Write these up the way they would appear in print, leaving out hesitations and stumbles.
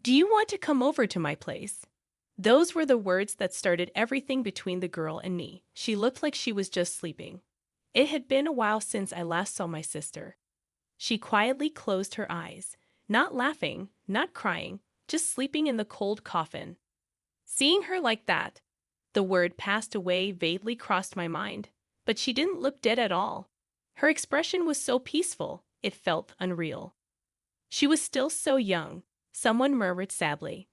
Do you want to come over to my place? Those were the words that started everything between the girl and me. She looked like she was just sleeping. It had been a while since I last saw my sister. She quietly closed her eyes, not laughing, not crying, just sleeping in the cold coffin. Seeing her like that, the word passed away vaguely crossed my mind, but she didn't look dead at all. Her expression was so peaceful, it felt unreal. She was still so young, someone murmured sadly.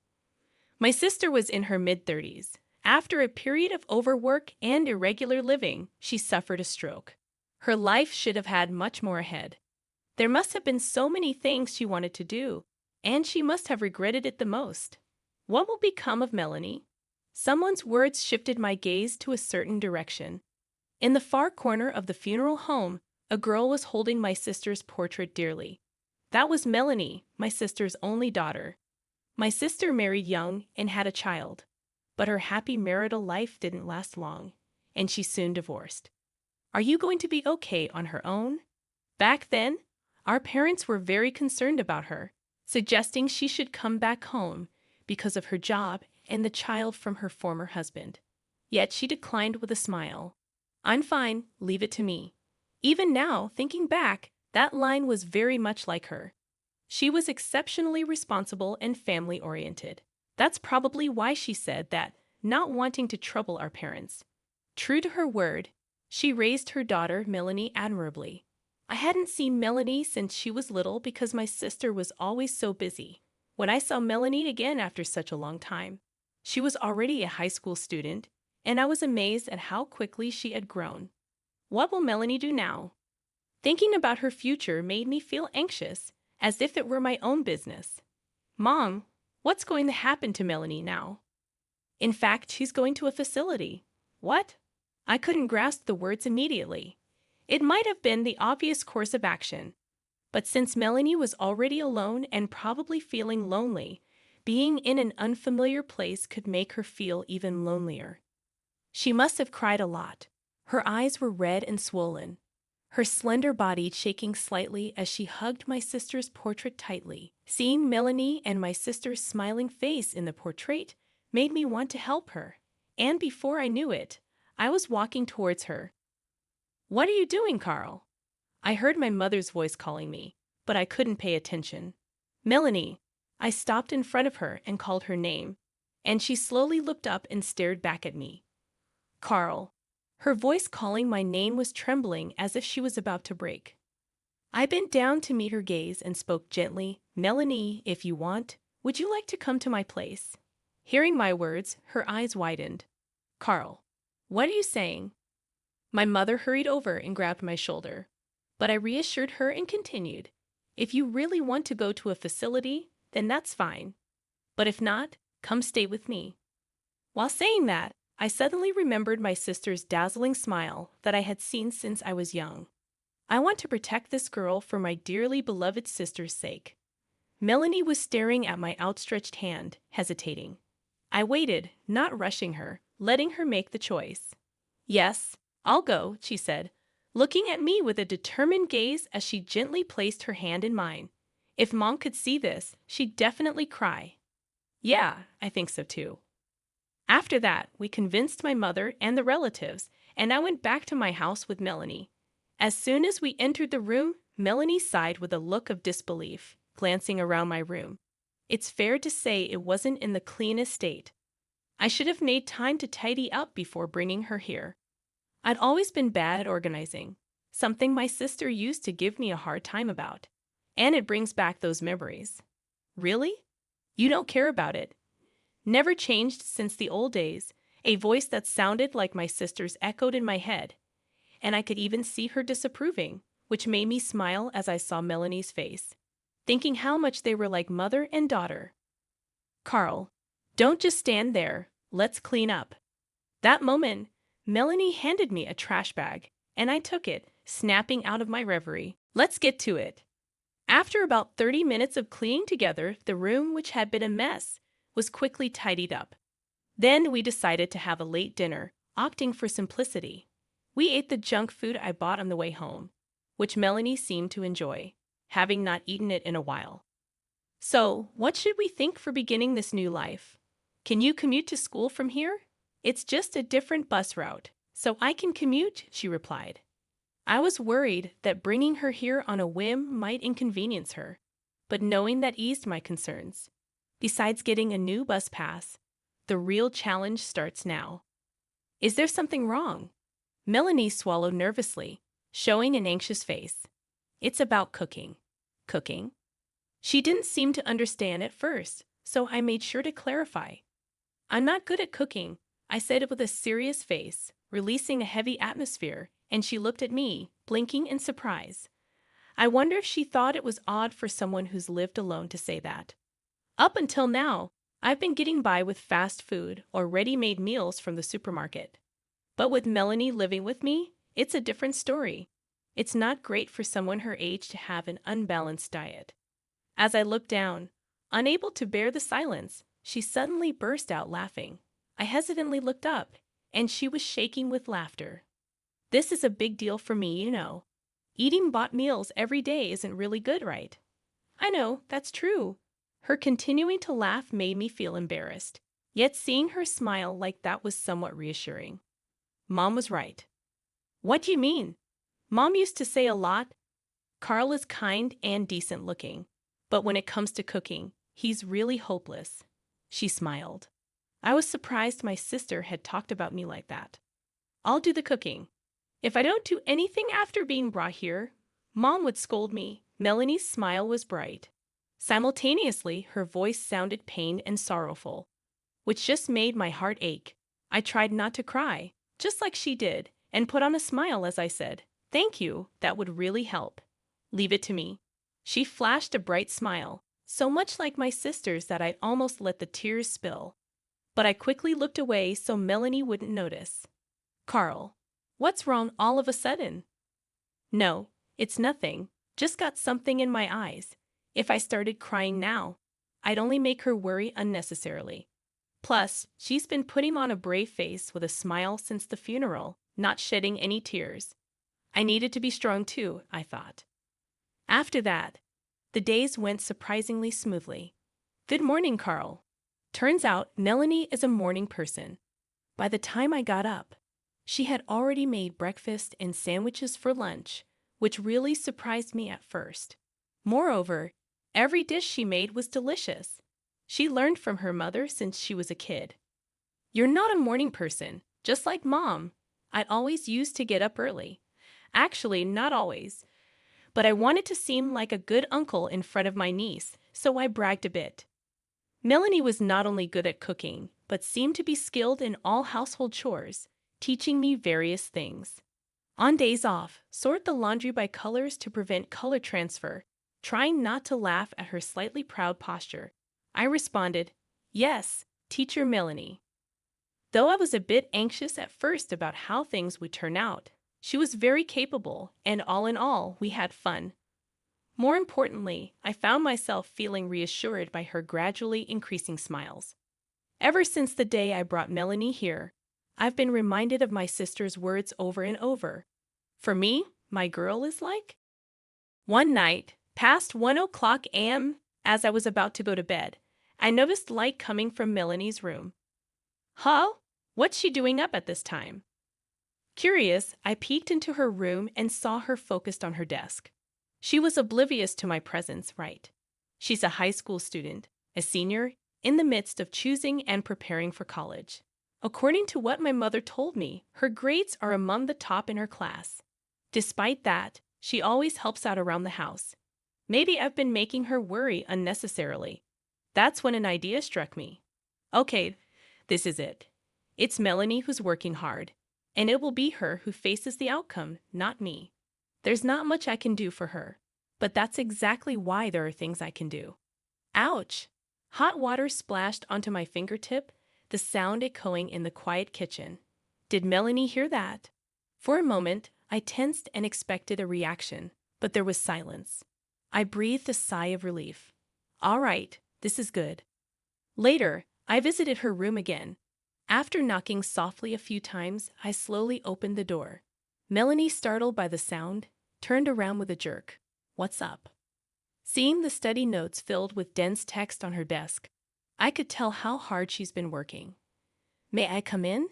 My sister was in her mid-30s. After a period of overwork and irregular living, she suffered a stroke. Her life should have had much more ahead. There must have been so many things she wanted to do, and she must have regretted it the most. What will become of Melanie? Someone's words shifted my gaze to a certain direction. In the far corner of the funeral home, a girl was holding my sister's portrait dearly. That was Melanie, my sister's only daughter. My sister married young and had a child, but her happy marital life didn't last long, and she soon divorced. Are you going to be okay on her own? Back then, our parents were very concerned about her, suggesting she should come back home because of her job and the child from her former husband. Yet she declined with a smile. I'm fine, leave it to me. Even now, thinking back, that line was very much like her. She was exceptionally responsible and family-oriented. That's probably why she said that, not wanting to trouble our parents. True to her word, she raised her daughter, Melanie, admirably. I hadn't seen Melanie since she was little because my sister was always so busy. When I saw Melanie again after such a long time, she was already a high school student, and I was amazed at how quickly she had grown. What will Melanie do now? Thinking about her future made me feel anxious, as if it were my own business. Mom, what's going to happen to Melanie now? In fact, she's going to a facility. What? I couldn't grasp the words immediately. It might have been the obvious course of action, but since Melanie was already alone and probably feeling lonely, being in an unfamiliar place could make her feel even lonelier. She must have cried a lot. Her eyes were red and swollen, her slender body shaking slightly as she hugged my sister's portrait tightly. Seeing Melanie and my sister's smiling face in the portrait made me want to help her, and before I knew it, I was walking towards her. What are you doing, Carl? I heard my mother's voice calling me, but I couldn't pay attention. Melanie. I stopped in front of her and called her name, and she slowly looked up and stared back at me. Carl. Her voice calling my name was trembling as if she was about to break. I bent down to meet her gaze and spoke gently, Melanie, if you want, would you like to come to my place? Hearing my words, her eyes widened. Carl. What are you saying? My mother hurried over and grabbed my shoulder, but I reassured her and continued, if you really want to go to a facility, then that's fine. But if not, come stay with me. While saying that, I suddenly remembered my sister's dazzling smile that I had seen since I was young. I want to protect this girl for my dearly beloved sister's sake. Melanie was staring at my outstretched hand, hesitating. I waited, not rushing her, letting her make the choice. Yes, I'll go, she said, looking at me with a determined gaze as she gently placed her hand in mine. If Mom could see this, she'd definitely cry. Yeah, I think so too. After that, we convinced my mother and the relatives, and I went back to my house with Melanie. As soon as we entered the room, Melanie sighed with a look of disbelief, glancing around my room. It's fair to say it wasn't in the cleanest state. I should have made time to tidy up before bringing her here. I'd always been bad at organizing, something my sister used to give me a hard time about. And it brings back those memories. Really? You don't care about it? Never changed since the old days, a voice that sounded like my sister's echoed in my head, and I could even see her disapproving, which made me smile as I saw Melanie's face, thinking how much they were like mother and daughter. Carl, don't just stand there, let's clean up. That moment, Melanie handed me a trash bag, and I took it, snapping out of my reverie. Let's get to it. After about 30 minutes of cleaning together, the room, which had been a mess, was quickly tidied up. Then we decided to have a late dinner, opting for simplicity. We ate the junk food I bought on the way home, which Melanie seemed to enjoy, having not eaten it in a while. So, what should we think for beginning this new life? Can you commute to school from here? It's just a different bus route, so I can commute, she replied. I was worried that bringing her here on a whim might inconvenience her, but knowing that eased my concerns. Besides getting a new bus pass, the real challenge starts now. Is there something wrong? Melanie swallowed nervously, showing an anxious face. It's about cooking. Cooking? She didn't seem to understand at first, so I made sure to clarify. I'm not good at cooking, I said it with a serious face, releasing a heavy atmosphere, and she looked at me, blinking in surprise. I wonder if she thought it was odd for someone who's lived alone to say that. Up until now, I've been getting by with fast food or ready-made meals from the supermarket. But with Melanie living with me, it's a different story. It's not great for someone her age to have an unbalanced diet. As I looked down, unable to bear the silence, she suddenly burst out laughing. I hesitantly looked up, and she was shaking with laughter. This is a big deal for me, you know. Eating bought meals every day isn't really good, right? I know, that's true. Her continuing to laugh made me feel embarrassed, yet seeing her smile like that was somewhat reassuring. Mom was right. What do you mean? Mom used to say a lot. Carl is kind and decent looking, but when it comes to cooking, he's really hopeless. She smiled. I was surprised my sister had talked about me like that. I'll do the cooking. If I don't do anything after being brought here, Mom would scold me. Melanie's smile was bright. Simultaneously, her voice sounded pained and sorrowful, which just made my heart ache. I tried not to cry, just like she did, and put on a smile as I said, "Thank you, that would really help. Leave it to me." She flashed a bright smile, so much like my sister's that I almost let the tears spill. But I quickly looked away so Melanie wouldn't notice. "Carl, what's wrong all of a sudden?" "No, it's nothing. Just got something in my eyes. If I started crying now, I'd only make her worry unnecessarily. Plus, she's been putting on a brave face with a smile since the funeral, not shedding any tears. I needed to be strong too, I thought. After that, the days went surprisingly smoothly. Good morning, Carl. Turns out Melanie is a morning person. By the time I got up, she had already made breakfast and sandwiches for lunch, which really surprised me at first. Moreover, every dish she made was delicious. She learned from her mother since she was a kid. You're not a morning person, just like Mom. I'd always used to get up early. Actually, not always. But I wanted to seem like a good uncle in front of my niece, so I bragged a bit. Melanie was not only good at cooking, but seemed to be skilled in all household chores, teaching me various things. On days off, sort the laundry by colors to prevent color transfer, trying not to laugh at her slightly proud posture. I responded, "Yes, Teacher Melanie." Though I was a bit anxious at first about how things would turn out, she was very capable, and all in all, we had fun. More importantly, I found myself feeling reassured by her gradually increasing smiles. Ever since the day I brought Melanie here, I've been reminded of my sister's words over and over. For me, my girl is like. One night, past 1 o'clock a.m., as I was about to go to bed, I noticed light coming from Melanie's room. Huh? What's she doing up at this time? Curious, I peeked into her room and saw her focused on her desk. She was oblivious to my presence, right? She's a high school student, a senior, in the midst of choosing and preparing for college. According to what my mother told me, her grades are among the top in her class. Despite that, she always helps out around the house. Maybe I've been making her worry unnecessarily. That's when an idea struck me. Okay, this is it. It's Melanie who's working hard, and it will be her who faces the outcome, not me. There's not much I can do for her, but that's exactly why there are things I can do. Ouch! Hot water splashed onto my fingertip, the sound echoing in the quiet kitchen. Did Melanie hear that? For a moment, I tensed and expected a reaction, but there was silence. I breathed a sigh of relief. All right, this is good. Later, I visited her room again. After knocking softly a few times, I slowly opened the door. Melanie, startled by the sound, turned around with a jerk. What's up? Seeing the study notes filled with dense text on her desk, I could tell how hard she's been working. May I come in?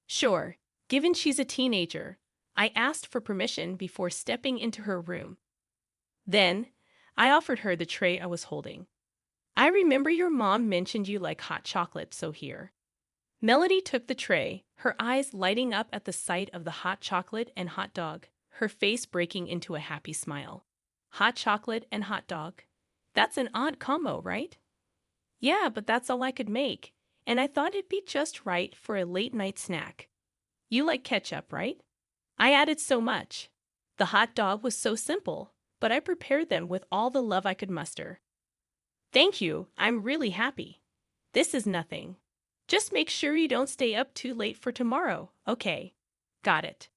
Sure, given she's a teenager. I asked for permission before stepping into her room. Then, I offered her the tray I was holding. I remember your mom mentioned you like hot chocolate, so here. Melody took the tray, her eyes lighting up at the sight of the hot chocolate and hot dog, her face breaking into a happy smile. Hot chocolate and hot dog. That's an odd combo, right? Yeah, but that's all I could make, and I thought it'd be just right for a late-night snack. You like ketchup, right? I added so much. The hot dog was so simple, but I prepared them with all the love I could muster. Thank you, I'm really happy. This is nothing. Just make sure you don't stay up too late for tomorrow, okay? Got it.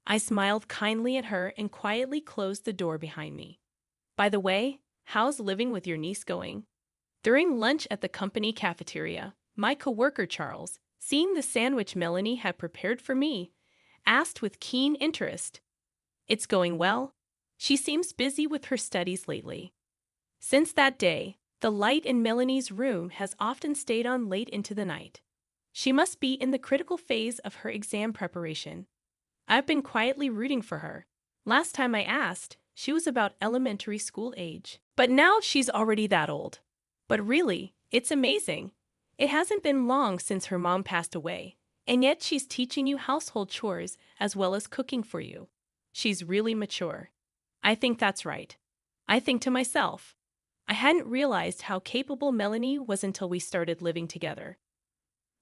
I smiled kindly at her and quietly closed the door behind me. By the way, how's living with your niece going? During lunch at the company cafeteria, my coworker Charles, seeing the sandwich Melanie had prepared for me, asked with keen interest. It's going well. She seems busy with her studies lately. Since that day, the light in Melanie's room has often stayed on late into the night. She must be in the critical phase of her exam preparation. I've been quietly rooting for her. Last time I asked, she was about elementary school age. But now she's already that old. But really, it's amazing. It hasn't been long since her mom passed away, and yet she's teaching you household chores as well as cooking for you. She's really mature. I think that's right. I think to myself, I hadn't realized how capable Melanie was until we started living together.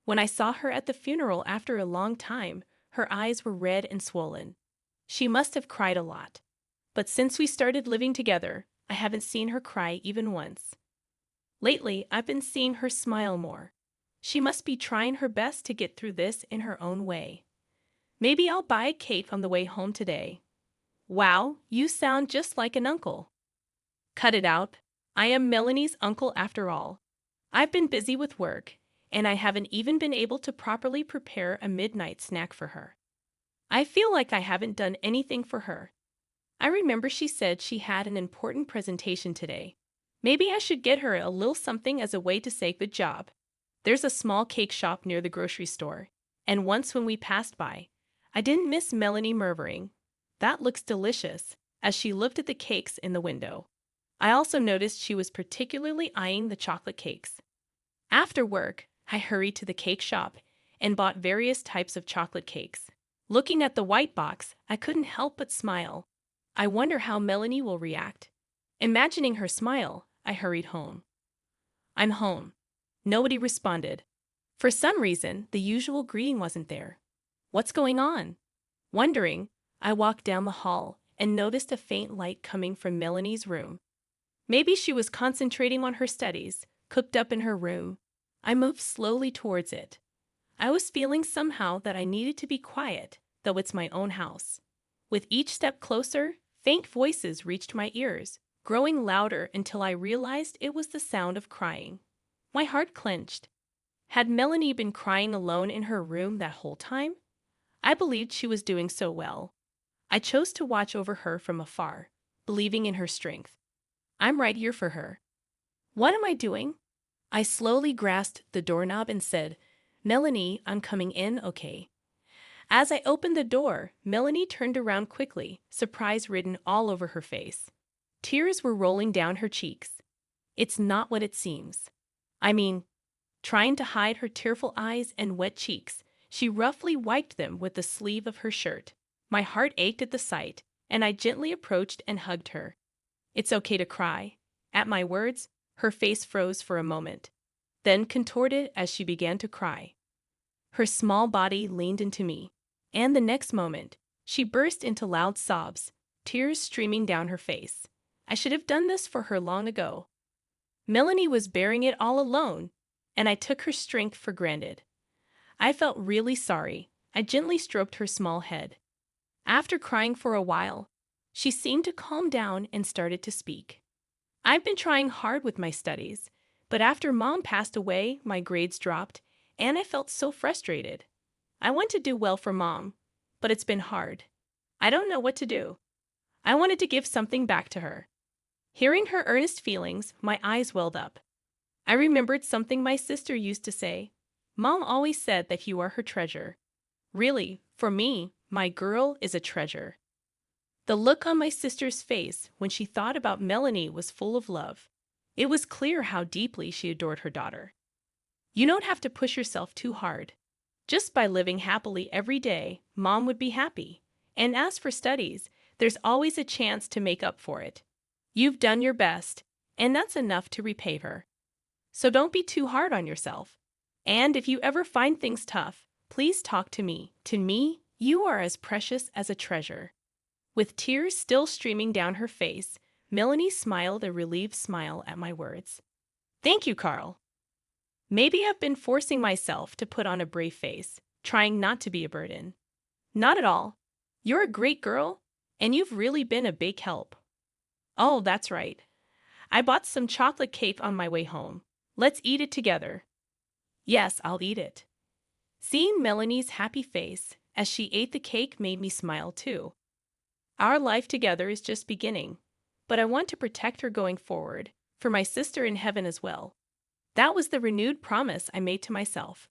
When I saw her at the funeral after a long time, her eyes were red and swollen. She must have cried a lot. But since we started living together, I haven't seen her cry even once. Lately, I've been seeing her smile more. She must be trying her best to get through this in her own way. Maybe I'll buy a cake on the way home today. Wow, you sound just like an uncle. Cut it out. I am Melanie's uncle after all. I've been busy with work, and I haven't even been able to properly prepare a midnight snack for her. I feel like I haven't done anything for her. I remember she said she had an important presentation today. Maybe I should get her a little something as a way to say good job. There's a small cake shop near the grocery store, and once when we passed by, I didn't miss Melanie murmuring, "That looks delicious," as she looked at the cakes in the window. I also noticed she was particularly eyeing the chocolate cakes. After work, I hurried to the cake shop and bought various types of chocolate cakes. Looking at the white box, I couldn't help but smile. I wonder how Melanie will react. Imagining her smile, I hurried home. I'm home. Nobody responded. For some reason, the usual greeting wasn't there. What's going on? Wondering, I walked down the hall and noticed a faint light coming from Melanie's room. Maybe she was concentrating on her studies, cooped up in her room. I moved slowly towards it. I was feeling somehow that I needed to be quiet, though it's my own house. With each step closer, faint voices reached my ears, growing louder until I realized it was the sound of crying. My heart clenched. Had Melanie been crying alone in her room that whole time? I believed she was doing so well. I chose to watch over her from afar, believing in her strength. I'm right here for her. What am I doing? I slowly grasped the doorknob and said, "Melanie, I'm coming in, okay?" As I opened the door, Melanie turned around quickly, surprise written all over her face. Tears were rolling down her cheeks. It's not what it seems. I mean, trying to hide her tearful eyes and wet cheeks, she roughly wiped them with the sleeve of her shirt. My heart ached at the sight, and I gently approached and hugged her. It's okay to cry. At my words, her face froze for a moment, then contorted as she began to cry. Her small body leaned into me, and the next moment, she burst into loud sobs, tears streaming down her face. I should have done this for her long ago. Melanie was bearing it all alone, and I took her strength for granted. I felt really sorry. I gently stroked her small head. After crying for a while, she seemed to calm down and started to speak. I've been trying hard with my studies, but after Mom passed away, my grades dropped, and I felt so frustrated. I want to do well for Mom, but it's been hard. I don't know what to do. I wanted to give something back to her. Hearing her earnest feelings, my eyes welled up. I remembered something my sister used to say. Mom always said that you are her treasure. Really, for me, my girl is a treasure. The look on my sister's face when she thought about Melanie was full of love. It was clear how deeply she adored her daughter. You don't have to push yourself too hard. Just by living happily every day, Mom would be happy. And as for studies, there's always a chance to make up for it. You've done your best, and that's enough to repay her. So don't be too hard on yourself. And if you ever find things tough, please talk to me. To me, you are as precious as a treasure. With tears still streaming down her face, Melanie smiled a relieved smile at my words. Thank you, Carl. Maybe I've been forcing myself to put on a brave face, trying not to be a burden. Not at all. You're a great girl, and you've really been a big help. Oh, that's right. I bought some chocolate cake on my way home. Let's eat it together. Yes, I'll eat it. Seeing Melanie's happy face as she ate the cake made me smile too. Our life together is just beginning, but I want to protect her going forward, for my sister in heaven as well. That was the renewed promise I made to myself.